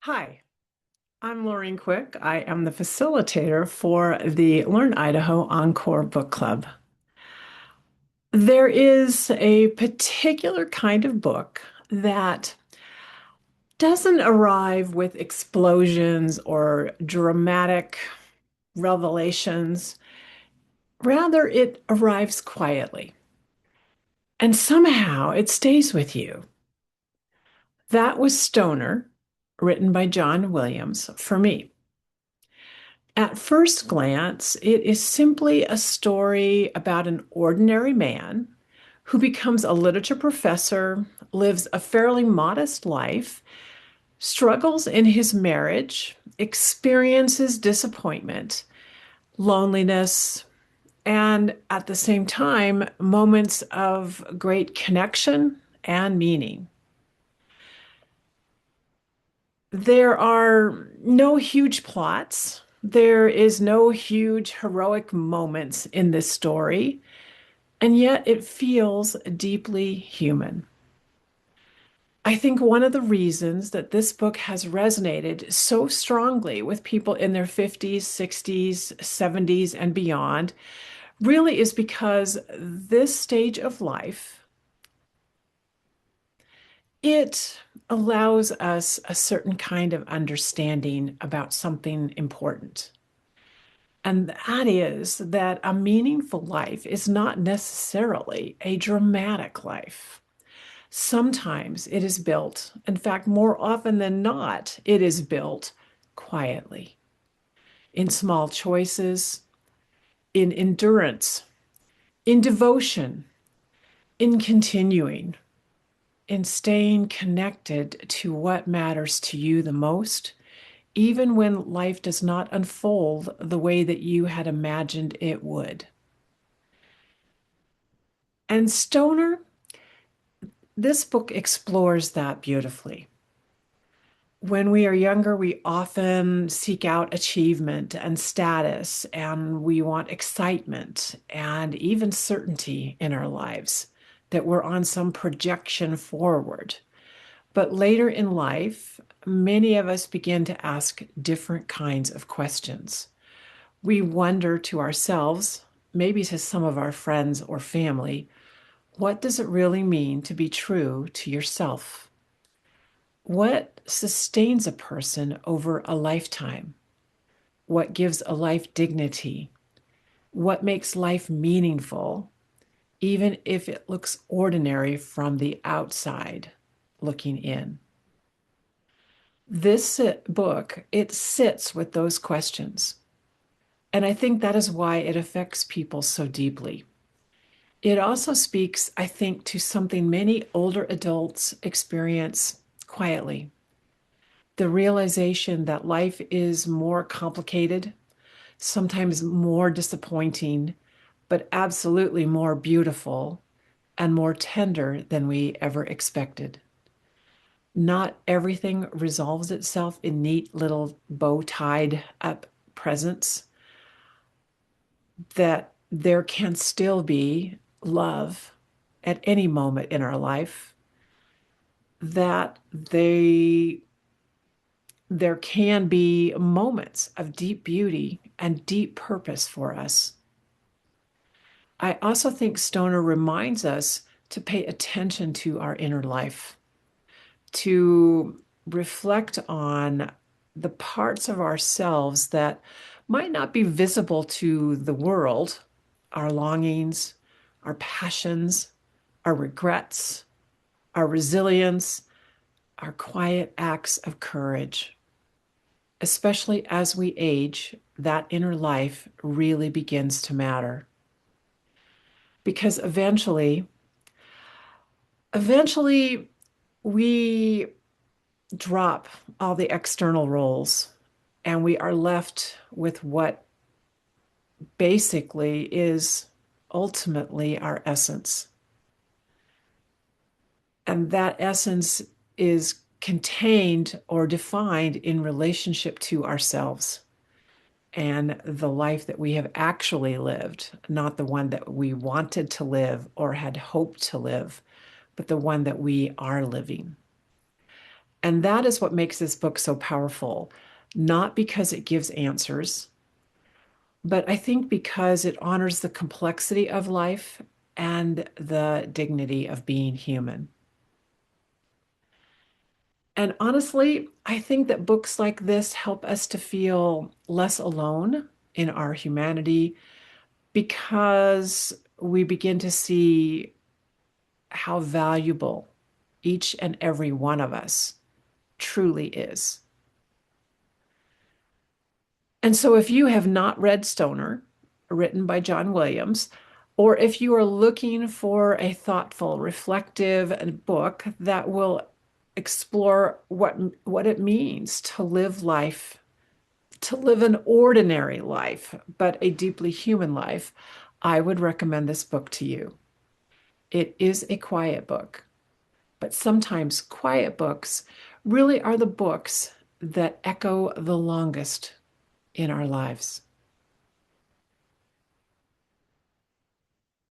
Hi, I'm Laureen Quick. I am the facilitator for the Learn Idaho Encore Book Club. There is a particular kind of book that doesn't arrive with explosions or dramatic revelations. Rather, it arrives quietly, and somehow it stays with you. That was Stoner, written by John Williams, for me. At first glance, it is simply a story about an ordinary man who becomes a literature professor, lives a fairly modest life, struggles in his marriage, experiences disappointment, loneliness, and at the same time, moments of great connection and meaning. There are no huge plots. There is no huge heroic moments in this story, and yet it feels deeply human. I think one of the reasons that this book has resonated so strongly with people in their 50s, 60s, 70s, and beyond really is because this stage of life, it allows us a certain kind of understanding about something important. And that is that a meaningful life is not necessarily a dramatic life. Sometimes it is built, in fact, more often than not, it is built quietly in small choices, in endurance, in devotion, in continuing, in staying connected to what matters to you the most, even when life does not unfold the way that you had imagined it would. And Stoner, this book explores that beautifully. When we are younger, we often seek out achievement and status, and we want excitement and even certainty in our lives that we're on some projection forward. But later in life, many of us begin to ask different kinds of questions. We wonder to ourselves, maybe to some of our friends or family, what does it really mean to be true to yourself? What sustains a person over a lifetime? What gives a life dignity? What makes life meaningful, even if it looks ordinary from the outside looking in? This book, it sits with those questions. And I think that is why it affects people so deeply. It also speaks, I think, to something many older adults experience quietly, the realization that life is more complicated, sometimes more disappointing, but absolutely more beautiful and more tender than we ever expected. Not everything resolves itself in neat little bow tied up presents, that there can still be love at any moment in our life, that there can be moments of deep beauty and deep purpose for us. I also think Stoner reminds us to pay attention to our inner life, to reflect on the parts of ourselves that might not be visible to the world, our longings, our passions, our regrets, our resilience, our quiet acts of courage. Especially as we age, that inner life really begins to matter because eventually we drop all the external roles and we are left with what basically is ultimately our essence. And that essence is contained or defined in relationship to ourselves and the life that we have actually lived, not the one that we wanted to live or had hoped to live, but the one that we are living. And that is what makes this book so powerful, not because it gives answers, but I think because it honors the complexity of life and the dignity of being human. And honestly, I think that books like this help us to feel less alone in our humanity because we begin to see how valuable each and every one of us truly is. And so, if you have not read Stoner, written by John Williams, or if you are looking for a thoughtful, reflective book that will explore what it means to live life, to live an ordinary life, but a deeply human life, I would recommend this book to you. It is a quiet book, but sometimes quiet books really are the books that echo the longest in our lives.